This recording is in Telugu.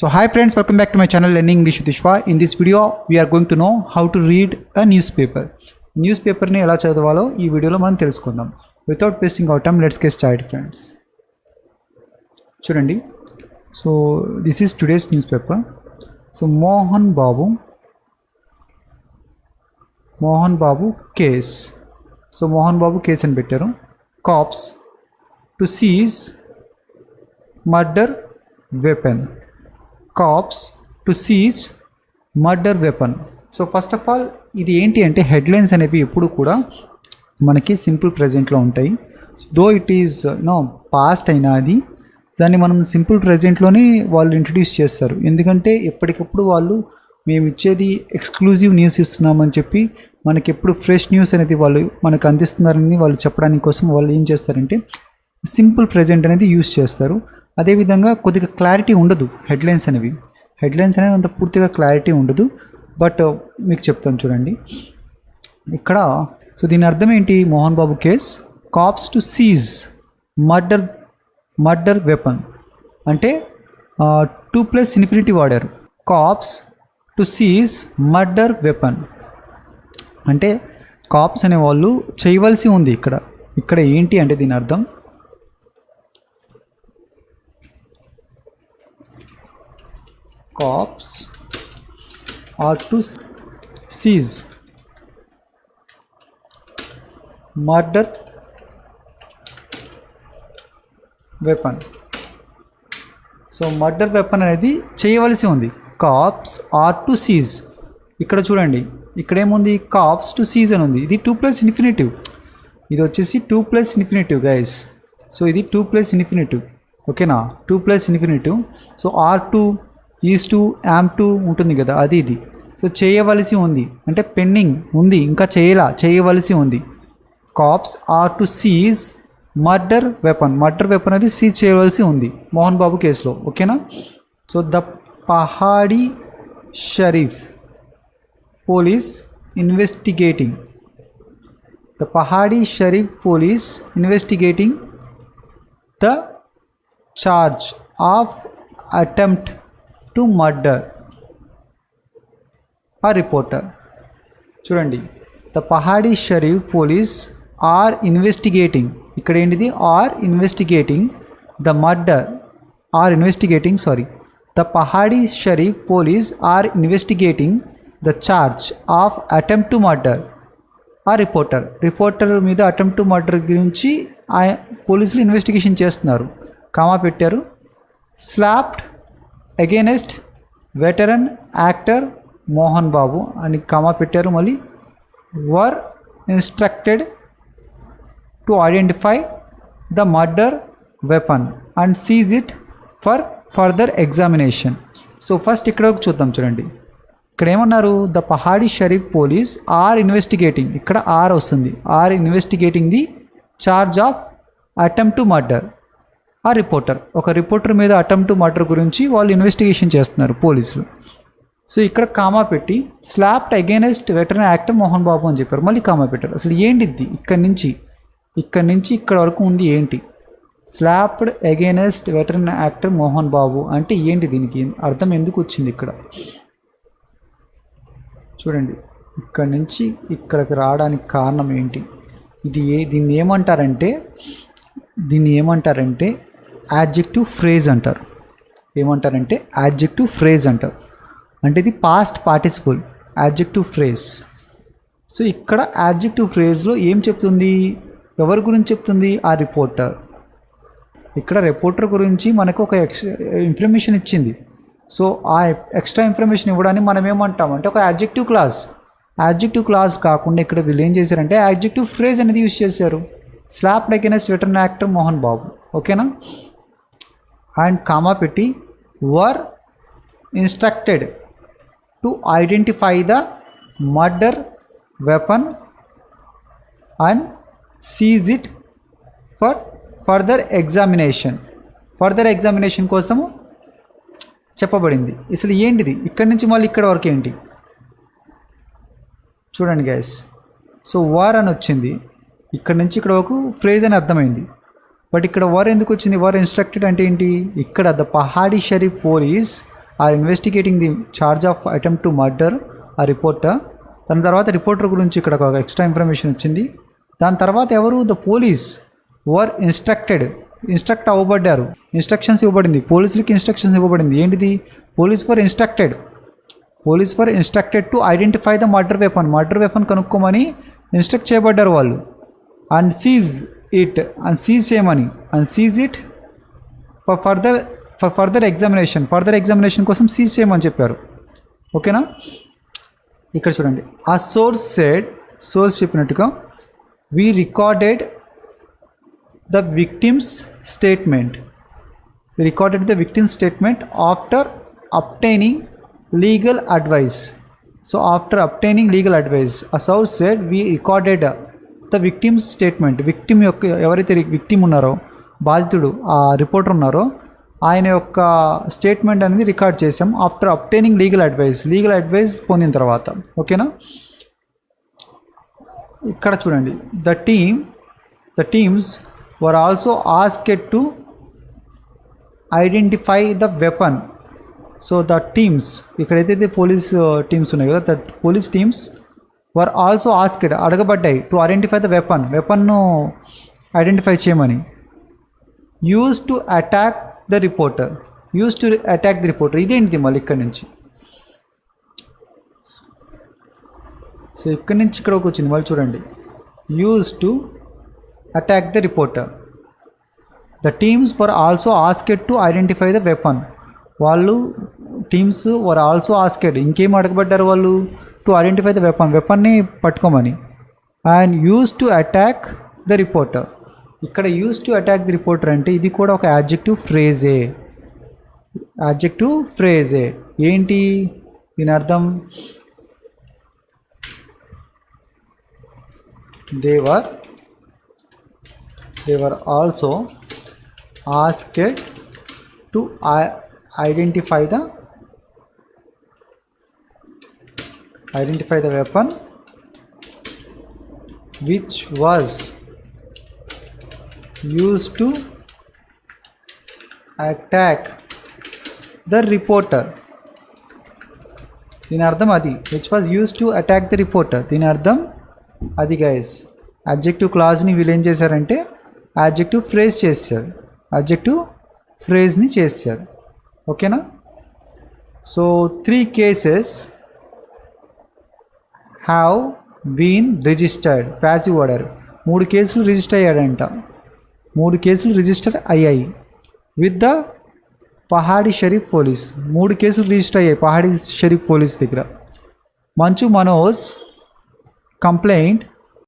So hi friends, welcome back to my channel Learning English with Vishwa. In this video we are going to know how to read a newspaper. Newspaper ni ela chadavalo ee video lo manam telusukundam. Without wasting our time, let's get started friends. Chudandi. So this is today's newspaper. So Mohan Babu case. So Mohan Babu case అని పెట్టారు. Cops to seize murder weapon. Cops to seize murder weapon. So first of all ఇది ఏంటి అంటే హెడ్లైన్స్ అనేవి ఎప్పుడు కూడా మనకి సింపుల్ ప్రెజెంట్లో ఉంటాయి. దో ఇట్ ఈజ్ పాస్ట్ అయినా అది దాన్ని మనం సింపుల్ ప్రెజెంట్లోనే వాళ్ళు ఇంట్రడ్యూస్ చేస్తారు. ఎందుకంటే ఎప్పటికప్పుడు వాళ్ళు మేము ఇచ్చేది ఎక్స్క్లూజివ్ న్యూస్ ఇస్తున్నామని చెప్పి మనకి ఎప్పుడు ఫ్రెష్ న్యూస్ అనేది వాళ్ళు మనకు అందిస్తున్నారని వాళ్ళు చెప్పడానికి కోసం వాళ్ళు ఏం చేస్తారంటే సింపుల్ ప్రెజెంట్ అనేది యూస్ చేస్తారు. అదేవిధంగా కొద్దిగా క్లారిటీ ఉండదు హెడ్లైన్స్ అనేవి అంత పూర్తిగా క్లారిటీ ఉండదు. బట్ మీకు చెప్తాను చూడండి ఇక్కడ. సో దీని అర్థం ఏంటి? Mohan Babu case cops to seize murder weapon అంటే 2+ ఇన్ఫినిటీ వాడారు. Cops to seize murder weapon అంటే కాప్స్ అనేవాళ్ళు చేయవలసి ఉంది. ఇక్కడ ఏంటి అంటే దీని అర్థం cops are to seize murder weapon. So murder weapon అనేది చేయవలసి ఉంది. Cops are to seize. ఇక్కడ చూడండి ఇక్కడ ఏముంది? కాప్స్ టు సీజ్ అని ఉంది. ఇది 2+ ఇన్ఫినిటివ్. ఇది వచ్చేసి 2+ ఇన్ఫినిటివ్ గైస్. సో ఇది 2+ ఇన్ఫినిటివ్. ఓకేనా? 2+ infinitive. So R2 is to am to ఉంటుంది కదా, అది ఇది. సో చేయవలసి ఉంది అంటే పెండింగ్ ఉంది, ఇంకా చేయవలసి ఉంది. Cops are to seize murder weapon అనేది సీజ్ చేయవలసి ఉంది మోహన్ బాబు కేసులో. ఓకేనా? So the Pahadi Sharif police investigating the charge of attempt to murder ఆ రిపోర్టర్. చూడండి, the Pahadi Sharif police are investigating. ఇక్కడ ఏంటిది? Are investigating the murder. The Pahadi Sharif police are investigating the charge of attempt to murder ఆ రిపోర్టర్ మీద అటెంప్ట్ టు మర్డర్ గురించి పోలీసులు ఇన్వెస్టిగేషన్ చేస్తున్నారు. కామా పెట్టారు. Slapped against veteran actor Mohan Babu అని కామా పెట్టారు. మళ్ళీ were instructed to identify the murder weapon and seize it for further examination. So first ఇక్కడ చూద్దాం చూడండి. ఇక్కడ ఏమన్నారు? The Pahadi Sharif police are investigating. ఇక్కడ ఆర్ వస్తుంది. Are investigating the charge of attempt to murder ఆ రిపోర్టర్ మీద అటెంప్ట్ టు మర్డర్ గురించి వాళ్ళు ఇన్వెస్టిగేషన్ చేస్తున్నారు పోలీసులు. సో ఇక్కడ కామా పెట్టి slapped against veteran actor Mohan Babu అని చెప్పారు. మళ్ళీ కామా పెట్టారు. అసలు ఏంటిది? ఇక్కడ నుంచి ఇక్కడ వరకు ఉంది ఏంటి? Slapped against veteran actor Mohan Babu అంటే ఏంటి? దీనికి అర్థం ఎందుకు వచ్చింది ఇక్కడ? చూడండి, ఇక్కడ నుంచి ఇక్కడికి రావడానికి కారణం ఏంటి? దీన్ని ఏమంటారంటే యాడ్జెక్టివ్ ఫ్రేజ్ అంటారు. అంటే ఇది past participle adjective phrase. So ఇక్కడ యాడ్జెక్టివ్ ఫ్రేజ్లో ఏం చెప్తుంది? ఎవరి గురించి చెప్తుంది? ఆ రిపోర్టర్. ఇక్కడ రిపోర్టర్ గురించి మనకు ఒక ఇన్ఫర్మేషన్ ఇచ్చింది. సో ఆ ఎక్స్ట్రా ఇన్ఫర్మేషన్ ఇవ్వడానికి మనం ఏమంటామంటే ఒక యాడ్జెక్టివ్ క్లాస్ కాకుండా ఇక్కడ వీళ్ళు ఏం చేశారంటే యాడ్జెక్టివ్ ఫ్రేజ్ అనేది యూజ్ చేశారు. Slapped against veteran actor Mohan Babu. ఓకేనా? అండ్ కామా పెట్టి were instructed to identify the murder weapon and seize it for further examination కోసము చెప్పబడింది. అసలు ఏంటిది? ఇక్కడ నుంచి మళ్ళీ ఇక్కడ వరకు ఏంటి? చూడండి గైస్. సో వార్ అని వచ్చింది. ఇక్కడ నుంచి ఇక్కడ వరకు ఫ్రేజ్ అని అర్థమైంది. బట్ ఇక్కడ వర్ ఎందుకు వచ్చింది? వర్ ఇన్స్ట్రక్టెడ్ అంటే ఏంటి? ఇక్కడ the Pahadi Sharif police are investigating the charge of attempt to murder ఆ రిపోర్టర్. దాని తర్వాత రిపోర్టర్ గురించి ఇక్కడ ఒక ఎక్స్ట్రా ఇన్ఫర్మేషన్ వచ్చింది. దాని తర్వాత ఎవరు? ద పోలీస్ వర్ ఇన్స్ట్రక్ట్ అవ్వబడ్డారు. ఇన్స్ట్రక్షన్స్ ఇవ్వబడింది, పోలీసులకి ఇన్స్ట్రక్షన్స్ ఇవ్వబడింది. ఏంటిది? Police were instructed to identify the murder weapon కనుక్కోమని ఇన్స్ట్రక్ట్ చేయబడ్డారు వాళ్ళు. అండ్ సీజ్ చేయమని ఫర్ ఫర్దర్ ఎగ్జామినేషన్ కోసం సీజ్ చేయమని చెప్పారు. ఓకేనా? ఇక్కడ చూడండి, ఆ సోర్స్ చెప్పినట్టుగా we recorded the victim's statement after obtaining legal advice. So after obtaining legal advice, a source said we recorded the victim's statement. victim యొక్క ఎవరైతే విక్టిమ్ ఉన్నారో, బాధితుడు ఆ రిపోర్టర్ ఉన్నారో, ఆయన యొక్క స్టేట్మెంట్ అనేది రికార్డ్ చేసాం ఆఫ్టర్ అబ్టైనింగ్ లీగల్ అడ్వైస్ పొందిన తర్వాత. ఓకేనా? ఇక్కడ చూడండి, the teams were also asked to identify the weapon. So the teams, ఇక్కడైతే పోలీస్ టీమ్స్ ఉన్నాయి కదా, the police teams were also asked, అడగబడ్డాయి, టు ఐడెంటిఫై ద వెపన్ను ఐడెంటిఫై చేయమని. Use to attack the reporter. ఇదేంటిది మళ్ళీ ఇక్కడ నుంచి? సో ఇక్కడి నుంచి ఇక్కడికి వచ్చింది మళ్ళీ చూడండి, use to attack the reporter. The teams were also asked to identify the weapon. వాళ్ళు టీమ్స్ వర్ ఆల్సో ఆస్కెడ్, ఇంకేం అడగబడ్డారు వాళ్ళు? టు ఐడెంటిఫై ద వెపన్ని పట్టుకోమని. And use to attack the reporter. ఇక్కడ use to attack the reporter అంటే ఇది కూడా ఒక యాడ్జెక్టివ్ ఫ్రేజే. ఏంటి దీని అర్థం? they were also asked to identify the weapon which was used to attack the reporter. దీని అర్థం అది, which was used to attack the reporter. దీని అర్థం అది గైస్. అడ్జెక్టివ్ క్లాజ్ని వీళ్ళు ఏం చేశారంటే అడ్జెక్టివ్ ఫ్రేజ్ని చేశారు. ఓకేనా? So 3 cases have been registered. Passive order 3 కేసులు రిజిస్టర్ అయ్యాయి with the Pahadi Sharif police. 3 కేసులు రిజిస్టర్ అయ్యాయి పహాడీ షరీఫ్ పోలీస్ దగ్గర. మంచు మనోజ్ కంప్లైంట్